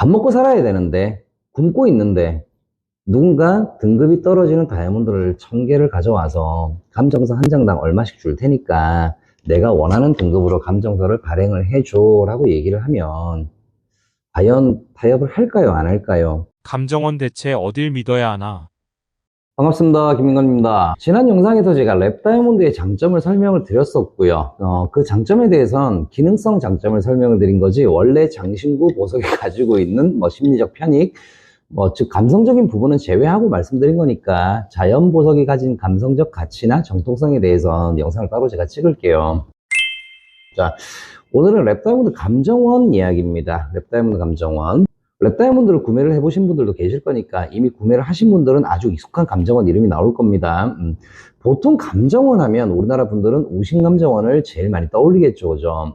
밥 먹고 살아야 되는데, 굶고 있는데, 누군가 등급이 떨어지는 다이아몬드를 1000개를 가져와서 감정서 한 장당 얼마씩 줄 테니까 내가 원하는 등급으로 감정서를 발행을 해줘라고 얘기를 하면 과연 타협을 할까요? 안 할까요? 감정원 대체 어딜 믿어야 하나? 반갑습니다. 김민건입니다. 지난 영상에서 제가 랩 다이아몬드의 장점을 설명을 드렸었고요. 그 장점에 대해서는 기능성 장점을 설명을 드린 거지 원래 장신구 보석이 가지고 있는 심리적 편익, 즉 감성적인 부분은 제외하고 말씀드린 거니까 자연 보석이 가진 감성적 가치나 정통성에 대해서는 영상을 따로 제가 찍을게요. 자, 오늘은 랩 다이아몬드 감정원 이야기입니다. 랩 다이아몬드 감정원. 랩 다이아몬드를 구매를 해보신 분들도 계실 거니까 이미 구매를 하신 분들은 아주 익숙한 감정원 이름이 나올 겁니다. 보통 감정원 하면 우리나라 분들은 우신감정원을 제일 많이 떠올리겠죠, 그죠?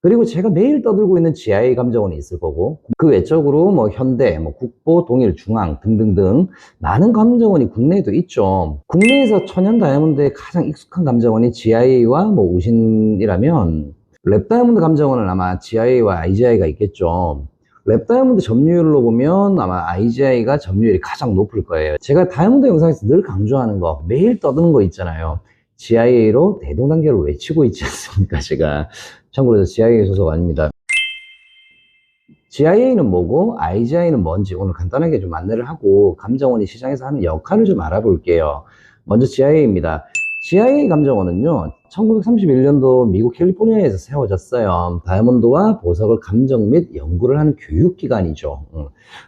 그리고 제가 매일 떠들고 있는 GIA 감정원이 있을 거고 그 외적으로 현대, 국보, 동일, 중앙 등등등 많은 감정원이 국내에도 있죠. 국내에서 천연 다이아몬드에 가장 익숙한 감정원이 GIA와 우신이라면 랩 다이아몬드 감정원은 아마 GIA와 IGI가 있겠죠. 랩 다이아몬드 점유율로 보면 아마 IGI가 점유율이 가장 높을 거예요. 제가 다이아몬드 영상에서 늘 강조하는 거, 매일 떠드는 거 있잖아요. GIA로 대동단계를 외치고 있지 않습니까? 제가 참고로 GIA 소속 아닙니다. GIA는 뭐고 IGI는 뭔지 오늘 간단하게 좀 안내를 하고 감정원이 시장에서 하는 역할을 좀 알아볼게요. 먼저 GIA입니다. GIA 감정원은요, 1931년도 미국 캘리포니아에서 세워졌어요. 다이아몬드와 보석을 감정 및 연구를 하는 교육기관이죠.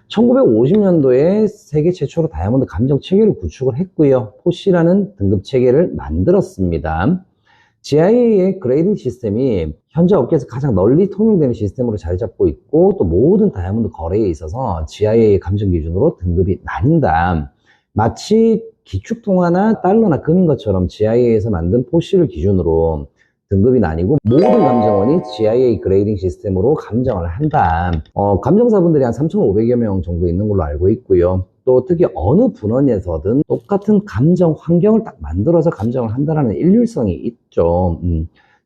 1950년도에 세계 최초로 다이아몬드 감정 체계를 구축을 했고요. 포시라는 등급 체계를 만들었습니다. GIA의 그레이딩 시스템이 현재 업계에서 가장 널리 통용되는 시스템으로 자리 잡고 있고 또 모든 다이아몬드 거래에 있어서 GIA의 감정 기준으로 등급이 나뉜다. 마치 기축통화나 달러나 금인 것처럼 GIA에서 만든 포시를 기준으로 등급이 나뉘고 모든 감정원이 GIA 그레이딩 시스템으로 감정을 한다. 감정사분들이 한 3,500여 명 정도 있는 걸로 알고 있고요. 또 특히 어느 분원에서든 똑같은 감정 환경을 딱 만들어서 감정을 한다는 일률성이 있죠.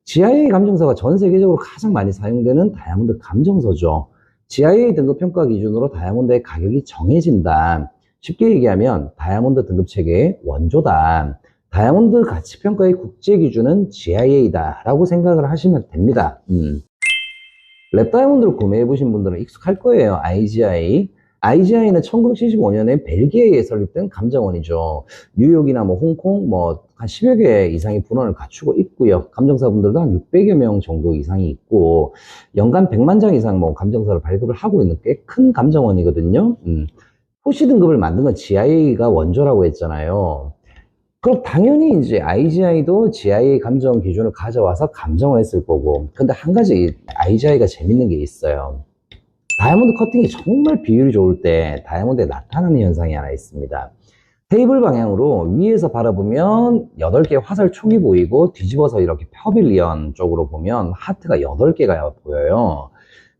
GIA 감정서가 전 세계적으로 가장 많이 사용되는 다이아몬드 감정서죠. GIA 등급 평가 기준으로 다이아몬드의 가격이 정해진다. 쉽게 얘기하면 다이아몬드 등급 체계의 원조다. 다이아몬드 가치 평가의 국제 기준은 GIA다 라고 생각을 하시면 됩니다. 랩 다이아몬드를 구매해 보신 분들은 익숙할 거예요. IGI. IGI는 1975년에 벨기에에 설립된 감정원이죠. 뉴욕이나 홍콩 한 10여 개 이상의 분원을 갖추고 있고요. 감정사분들도 한 600여 명 정도 이상이 있고 연간 100만 장 이상 감정서를 발급을 하고 있는 꽤 큰 감정원이거든요. 포시 등급을 만든 건 GIA가 원조라고 했잖아요. 그럼 당연히 이제 IGI도 GIA 감정 기준을 가져와서 감정을 했을 거고. 근데 한 가지 IGI가 재밌는 게 있어요. 다이아몬드 커팅이 정말 비율이 좋을 때 다이아몬드에 나타나는 현상이 하나 있습니다. 테이블 방향으로 위에서 바라보면 8개의 화살촉이 보이고 뒤집어서 이렇게 퍼빌리언 쪽으로 보면 하트가 8개가 보여요.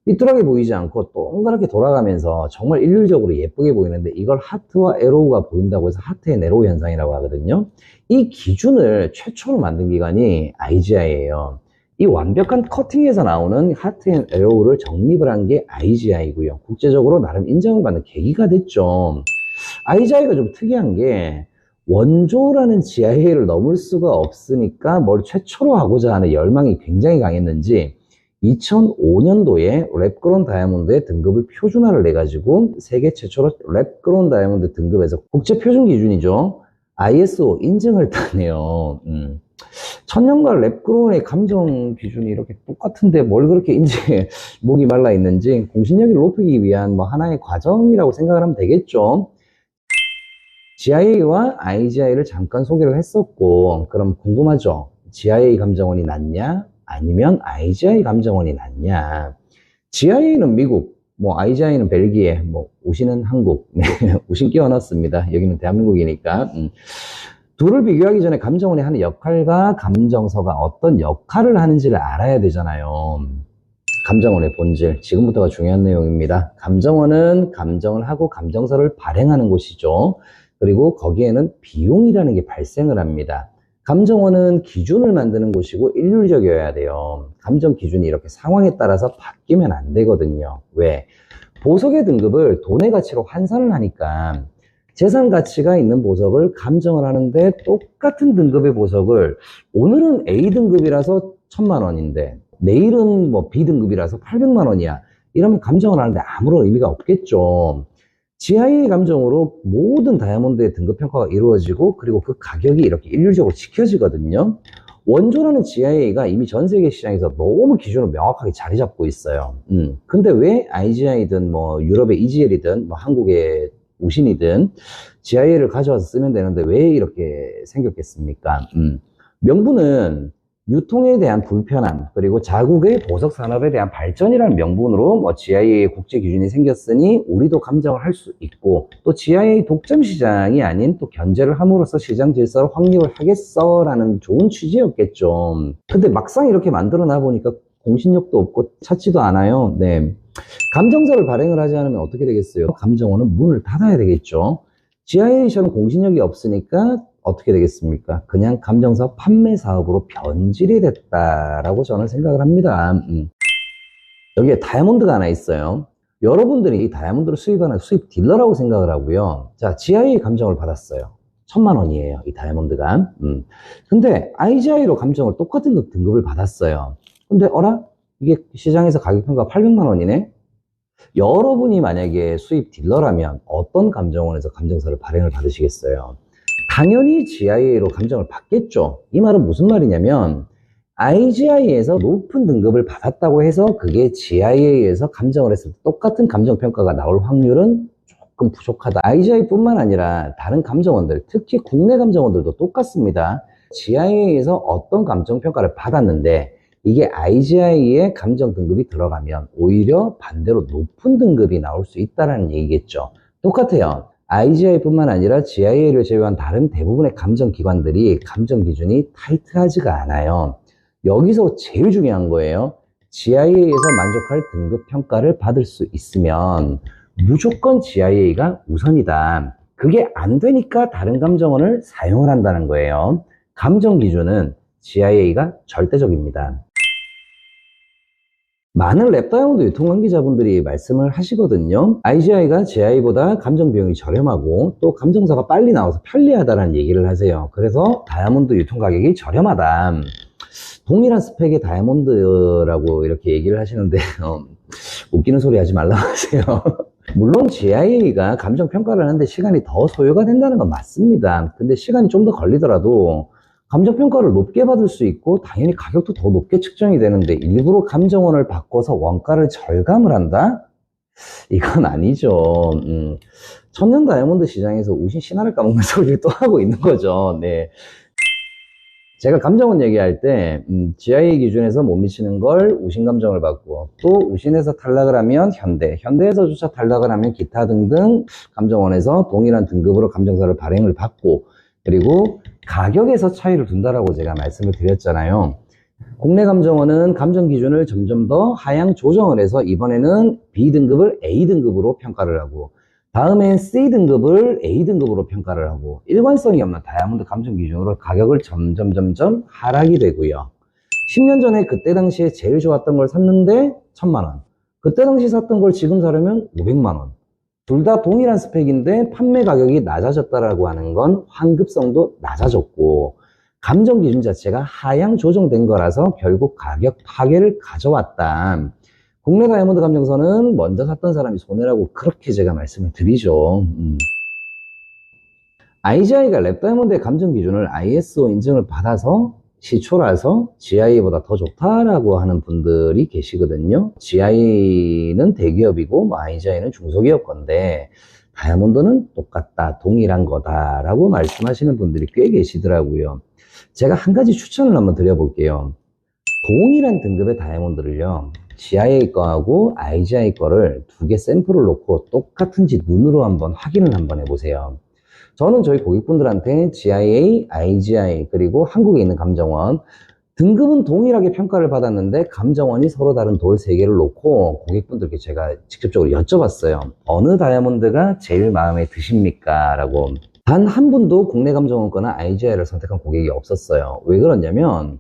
삐뚤하게 보이지 않고 동그랗게 돌아가면서 정말 일률적으로 예쁘게 보이는데 이걸 하트와 에로우가 보인다고 해서 하트 앤 에로우 현상이라고 하거든요. 이 기준을 최초로 만든 기관이 IGI예요. 이 완벽한 커팅에서 나오는 하트 앤 에로우를 정립을 한 게 IGI고요. 국제적으로 나름 인정을 받는 계기가 됐죠. IGI가 좀 특이한 게 원조라는 GIA를 넘을 수가 없으니까 뭘 최초로 하고자 하는 열망이 굉장히 강했는지 2005년도에 랩그론 다이아몬드의 등급을 표준화를 내가지고 세계 최초로 랩그론 다이아몬드 등급에서 국제 표준 기준이죠. ISO 인증을 따네요. 천연과 랩그론의 감정 기준이 이렇게 똑같은데 뭘 그렇게 인증에 목이 말라 있는지 공신력을 높이기 위한 하나의 과정이라고 생각을 하면 되겠죠. GIA와 IGI를 잠깐 소개를 했었고 그럼 궁금하죠? GIA 감정원이 낫냐? 아니면 IGI 감정원이 낫냐? GIA는 미국, IGI는 벨기에, 우신은 한국. 네, 우신 끼워 넣었습니다. 여기는 대한민국이니까. 둘을 비교하기 전에 감정원이 하는 역할과 감정서가 어떤 역할을 하는지를 알아야 되잖아요. 감정원의 본질, 지금부터가 중요한 내용입니다. 감정원은 감정을 하고 감정서를 발행하는 곳이죠. 그리고 거기에는 비용이라는 게 발생을 합니다. 감정원은 기준을 만드는 곳이고 일률적이어야 돼요. 감정 기준이 이렇게 상황에 따라서 바뀌면 안 되거든요. 왜? 보석의 등급을 돈의 가치로 환산을 하니까 재산 가치가 있는 보석을 감정을 하는데 똑같은 등급의 보석을 오늘은 A등급이라서 1000만 원인데 내일은 뭐 B등급이라서 800만 원이야. 이러면 감정을 하는데 아무런 의미가 없겠죠. GIA 감정으로 모든 다이아몬드의 등급 평가가 이루어지고 그리고 그 가격이 이렇게 일률적으로 지켜지거든요. 원조라는 GIA가 이미 전 세계 시장에서 너무 기준을 명확하게 자리 잡고 있어요. 근데 왜 IGI든 뭐 유럽의 EGL이든 뭐 한국의 우신이든 GIA를 가져와서 쓰면 되는데 왜 이렇게 생겼겠습니까? 명분은 유통에 대한 불편함, 그리고 자국의 보석 산업에 대한 발전이라는 명분으로 뭐 GIA 국제 기준이 생겼으니 우리도 감정을 할 수 있고, 또 GIA 독점 시장이 아닌 또 견제를 함으로써 시장 질서를 확립을 하겠어라는 좋은 취지였겠죠. 근데 막상 이렇게 만들어 놔 보니까 공신력도 없고 찾지도 않아요. 네. 감정서를 발행을 하지 않으면 어떻게 되겠어요? 감정원은 문을 닫아야 되겠죠. GIA에서는 공신력이 없으니까 어떻게 되겠습니까? 그냥 감정서 판매 사업으로 변질이 됐다라고 저는 생각을 합니다. 여기에 다이아몬드가 하나 있어요. 여러분들이 이 다이아몬드를 수입하는 수입 딜러라고 생각을 하고요. 자, GIA 감정을 받았어요. 1000만 원이에요, 이 다이아몬드가. 근데 IGI로 감정을 똑같은 등급을 받았어요. 근데 어라? 이게 시장에서 가격 평가 800만 원이네? 여러분이 만약에 수입 딜러라면 어떤 감정원에서 감정서를 발행을 받으시겠어요? 당연히 GIA로 감정을 받겠죠. 이 말은 무슨 말이냐면 IGI에서 높은 등급을 받았다고 해서 그게 GIA에서 감정을 했을 때 똑같은 감정평가가 나올 확률은 조금 부족하다. IGI뿐만 아니라 다른 감정원들, 특히 국내 감정원들도 똑같습니다. GIA에서 어떤 감정평가를 받았는데 이게 IGI의 감정 등급이 들어가면 오히려 반대로 높은 등급이 나올 수 있다는 얘기겠죠. 똑같아요. IGI뿐만 아니라 GIA를 제외한 다른 대부분의 감정기관들이 감정 기준이 타이트하지가 않아요. 여기서 제일 중요한 거예요. GIA에서 만족할 등급 평가를 받을 수 있으면 무조건 GIA가 우선이다. 그게 안 되니까 다른 감정원을 사용을 한다는 거예요. 감정 기준은 GIA가 절대적입니다. 많은 랩다이아몬드 유통관계자분들이 말씀을 하시거든요. IGI가 GIA보다 감정 비용이 저렴하고 또 감정사가 빨리 나와서 편리하다는 얘기를 하세요. 그래서 다이아몬드 유통 가격이 저렴하다. 동일한 스펙의 다이아몬드라고 이렇게 얘기를 하시는데 웃기는 소리 하지 말라고 하세요. 물론 GIA가 감정 평가를 하는데 시간이 더 소요가 된다는 건 맞습니다. 근데 시간이 좀 더 걸리더라도 감정평가를 높게 받을 수 있고 당연히 가격도 더 높게 측정이 되는데 일부러 감정원을 바꿔서 원가를 절감을 한다? 이건 아니죠. 천년 다이아몬드 시장에서 우신 신화를 까먹는 소리를 또 하고 있는 거죠. 네. 제가 감정원 얘기할 때 GIA 기준에서 못 미치는 걸 우신 감정을 받고 또 우신에서 탈락을 하면 현대에서조차 탈락을 하면 기타 등등 감정원에서 동일한 등급으로 감정서를 발행을 받고 그리고 가격에서 차이를 둔다라고 제가 말씀을 드렸잖아요. 국내 감정원은 감정 기준을 점점 더 하향 조정을 해서 이번에는 B등급을 A등급으로 평가를 하고 다음엔 C등급을 A등급으로 평가를 하고 일관성이 없는 다이아몬드 감정 기준으로 가격을 점점 하락이 되고요. 10년 전에 그때 당시에 제일 좋았던 걸 샀는데 1000만 원. 그때 당시 샀던 걸 지금 사려면 500만 원. 둘 다 동일한 스펙인데 판매 가격이 낮아졌다라고 하는 건 환급성도 낮아졌고 감정 기준 자체가 하향 조정된 거라서 결국 가격 파괴를 가져왔다. 국내 다이아몬드 감정서는 먼저 샀던 사람이 손해라고 그렇게 제가 말씀을 드리죠. IGI가 랩다이아몬드의 감정 기준을 ISO 인증을 받아서 시초라서 GIA보다 더 좋다라고 하는 분들이 계시거든요. GIA는 대기업이고 뭐 IGI는 중소기업 건데 다이아몬드는 똑같다, 동일한 거다라고 말씀하시는 분들이 꽤 계시더라고요. 제가 한 가지 추천을 한번 드려볼게요. 동일한 등급의 다이아몬드를요. GIA 거하고 IGI 거를 두 개 샘플을 놓고 똑같은지 눈으로 한번 확인을 한번 해보세요. 저는 저희 고객분들한테 GIA, IGI 그리고 한국에 있는 감정원 등급은 동일하게 평가를 받았는데 감정원이 서로 다른 돌 3개를 놓고 고객분들께 제가 직접적으로 여쭤봤어요. 어느 다이아몬드가 제일 마음에 드십니까? 라고. 단 한 분도 국내 감정원 거나 IGI를 선택한 고객이 없었어요. 왜 그러냐면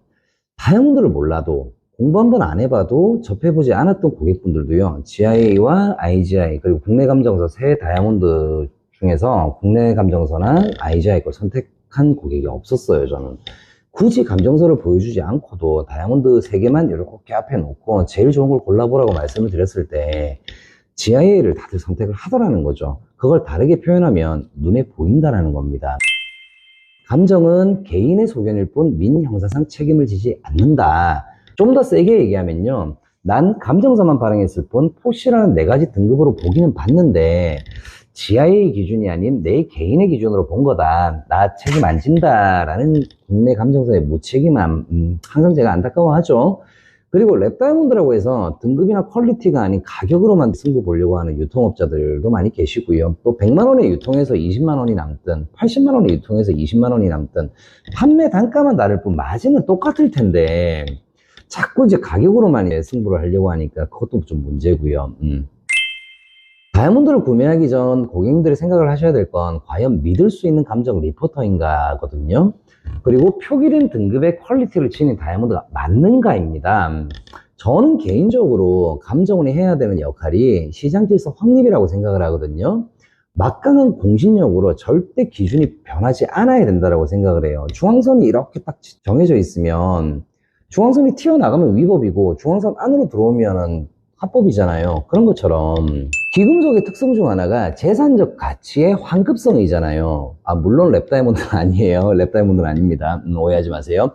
다이아몬드를 몰라도 공부 한번 안 해봐도 접해보지 않았던 고객분들도요, GIA와 IGI, 그리고 국내 감정서 새 다이아몬드 중에서 국내 감정서나 IGI 걸 선택한 고객이 없었어요, 저는. 굳이 감정서를 보여주지 않고도 다이아몬드 3개만 이렇게 앞에 놓고 제일 좋은 걸 골라보라고 말씀을 드렸을 때 GIA를 다들 선택을 하더라는 거죠. 그걸 다르게 표현하면 눈에 보인다라는 겁니다. 감정은 개인의 소견일 뿐 민 형사상 책임을 지지 않는다. 좀 더 세게 얘기하면요, 난 감정서만 발행했을 뿐 포시라는 4가지 등급으로 보기는 봤는데 GIA 기준이 아닌 내 개인의 기준으로 본 거다. 나 책임 안 진다라는 국내 감정서의 무책임함, 항상 제가 안타까워하죠. 그리고 랩다이몬드라고 해서 등급이나 퀄리티가 아닌 가격으로만 승부 보려고 하는 유통업자들도 많이 계시고요. 또 100만 원에 유통해서 20만 원이 남든 80만 원에 유통해서 20만 원이 남든 판매 단가만 다를 뿐 마진은 똑같을 텐데 자꾸 이제 가격으로만 승부를 하려고 하니까 그것도 좀 문제고요. 다이아몬드를 구매하기 전 고객님들이 생각을 하셔야 될 건 과연 믿을 수 있는 감정 리포터인가 거든요. 그리고 표기된 등급의 퀄리티를 지닌 다이아몬드가 맞는가입니다. 저는 개인적으로 감정원이 해야 되는 역할이 시장 질서 확립이라고 생각을 하거든요. 막강한 공신력으로 절대 기준이 변하지 않아야 된다고 생각을 해요. 중앙선이 이렇게 딱 정해져 있으면 중앙선이 튀어나가면 위법이고 중앙선 안으로 들어오면 합법이잖아요. 그런 것처럼 기금속의 특성 중 하나가 재산적 가치의 환급성이잖아요. 물론 랩다이몬드는 아니에요. 랩다이몬드는 아닙니다. 오해하지 마세요.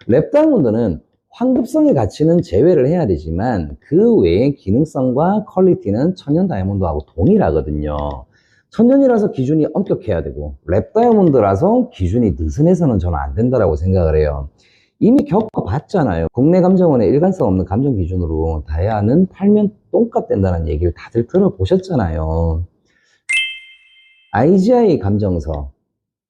랩다이몬드는 환급성의 가치는 제외를 해야 되지만 그 외의 기능성과 퀄리티는 천연 다이아몬드하고 동일하거든요. 천연이라서 기준이 엄격해야 되고 랩다이아몬드라서 기준이 느슨해서는 저는 안 된다고 생각을 해요. 이미 겪어봤잖아요. 국내 감정원의 일관성 없는 감정 기준으로 다이아는 팔면 똥값 된다는 얘기를 다들 들어보셨잖아요. IGI 감정서,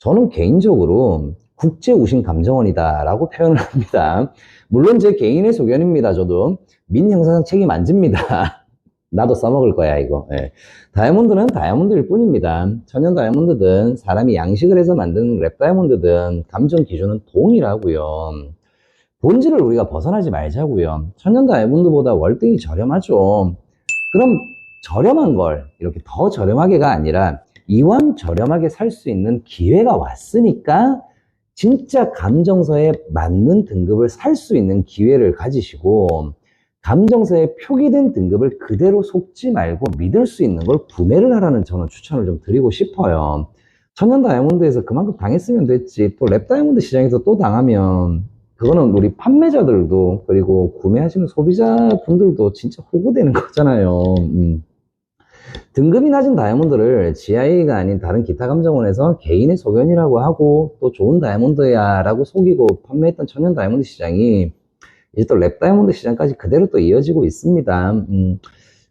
저는 개인적으로 국제 우신 감정원이다 라고 표현을 합니다. 물론 제 개인의 소견입니다. 저도 민 형사상 책임 안 집니다. 나도 써먹을 거야 이거. 네. 다이아몬드는 다이아몬드일 뿐입니다. 천연 다이아몬드든 사람이 양식을 해서 만든 랩 다이아몬드든 감정 기준은 동일하고요. 본질을 우리가 벗어나지 말자고요. 천연 다이아몬드보다 월등히 저렴하죠. 그럼 저렴한 걸 이렇게 더 저렴하게가 아니라 이왕 저렴하게 살 수 있는 기회가 왔으니까 진짜 감정서에 맞는 등급을 살 수 있는 기회를 가지시고 감정서에 표기된 등급을 그대로 속지 말고 믿을 수 있는 걸 구매를 하라는 저는 추천을 좀 드리고 싶어요. 천연 다이아몬드에서 그만큼 당했으면 됐지 또 랩 다이아몬드 시장에서 또 당하면 그거는 우리 판매자들도 그리고 구매하시는 소비자분들도 진짜 호구되는 거잖아요. 등급이 낮은 다이아몬드를 GIA가 아닌 다른 기타 감정원에서 개인의 소견이라고 하고 또 좋은 다이아몬드야 라고 속이고 판매했던 천연 다이아몬드 시장이 이제 또 랩 다이아몬드 시장까지 그대로 또 이어지고 있습니다.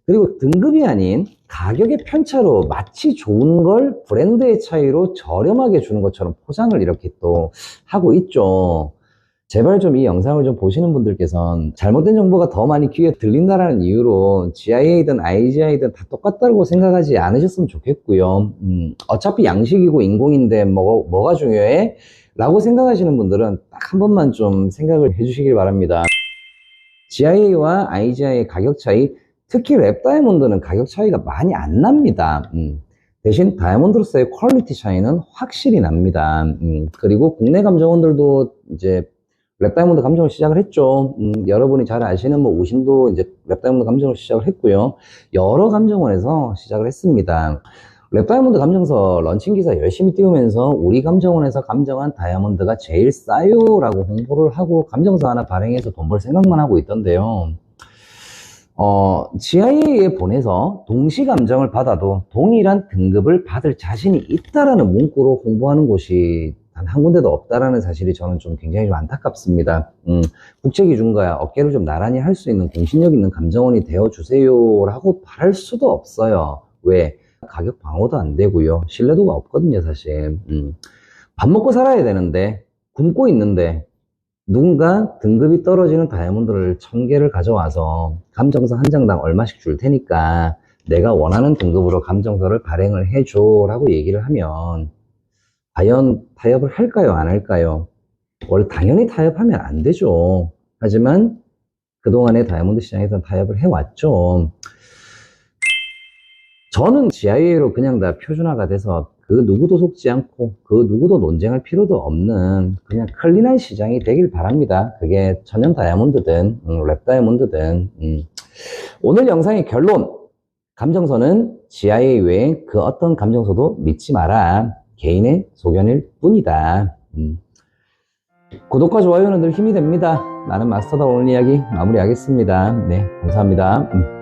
그리고 등급이 아닌 가격의 편차로 마치 좋은 걸 브랜드의 차이로 저렴하게 주는 것처럼 포장을 이렇게 또 하고 있죠. 제발 좀 이 영상을 좀 보시는 분들께서는 잘못된 정보가 더 많이 귀에 들린다라는 이유로 GIA든 IGI든 다 똑같다고 생각하지 않으셨으면 좋겠고요. 어차피 양식이고 인공인데 뭐가 중요해? 라고 생각하시는 분들은 딱 한 번만 좀 생각을 해주시길 바랍니다. GIA와 IGI의 가격 차이, 특히 랩 다이아몬드는 가격 차이가 많이 안 납니다. 대신 다이아몬드로서의 퀄리티 차이는 확실히 납니다. 그리고 국내 감정원들도 이제 랩 다이아몬드 감정을 시작을 했죠. 여러분이 잘 아시는 우신도 이제 랩 다이아몬드 감정을 시작을 했고요. 여러 감정원에서 시작을 했습니다. 랩 다이아몬드 감정서 런칭 기사 열심히 띄우면서 우리 감정원에서 감정한 다이아몬드가 제일 싸요 라고 홍보를 하고 감정서 하나 발행해서 돈 벌 생각만 하고 있던데요. GIA에 보내서 동시 감정을 받아도 동일한 등급을 받을 자신이 있다라는 문구로 홍보하는 곳이 단 한 군데도 없다라는 사실이 저는 좀 굉장히 좀 안타깝습니다. 국제기준과 어깨를 좀 나란히 할 수 있는 공신력 있는 감정원이 되어주세요라고 바랄 수도 없어요. 왜? 가격 방어도 안 되고요. 신뢰도가 없거든요, 사실. 밥 먹고 살아야 되는데, 굶고 있는데, 누군가 등급이 떨어지는 다이아몬드를 1000개를 가져와서 감정서 한 장당 얼마씩 줄 테니까 내가 원하는 등급으로 감정서를 발행을 해줘라고 얘기를 하면 과연 타협을 할까요? 안 할까요? 원래 당연히 타협하면 안 되죠. 하지만 그동안에 다이아몬드 시장에서 타협을 해왔죠. 저는 GIA로 그냥 다 표준화가 돼서 그 누구도 속지 않고 그 누구도 논쟁할 필요도 없는 그냥 클린한 시장이 되길 바랍니다. 그게 천연 다이아몬드든 랩 다이아몬드든. 오늘 영상의 결론, 감정서는 GIA 외에 그 어떤 감정서도 믿지 마라. 개인의 소견일 뿐이다. 구독과 좋아요는 늘 힘이 됩니다. 나는 마스터다. 오늘 이야기 마무리하겠습니다. 네, 감사합니다.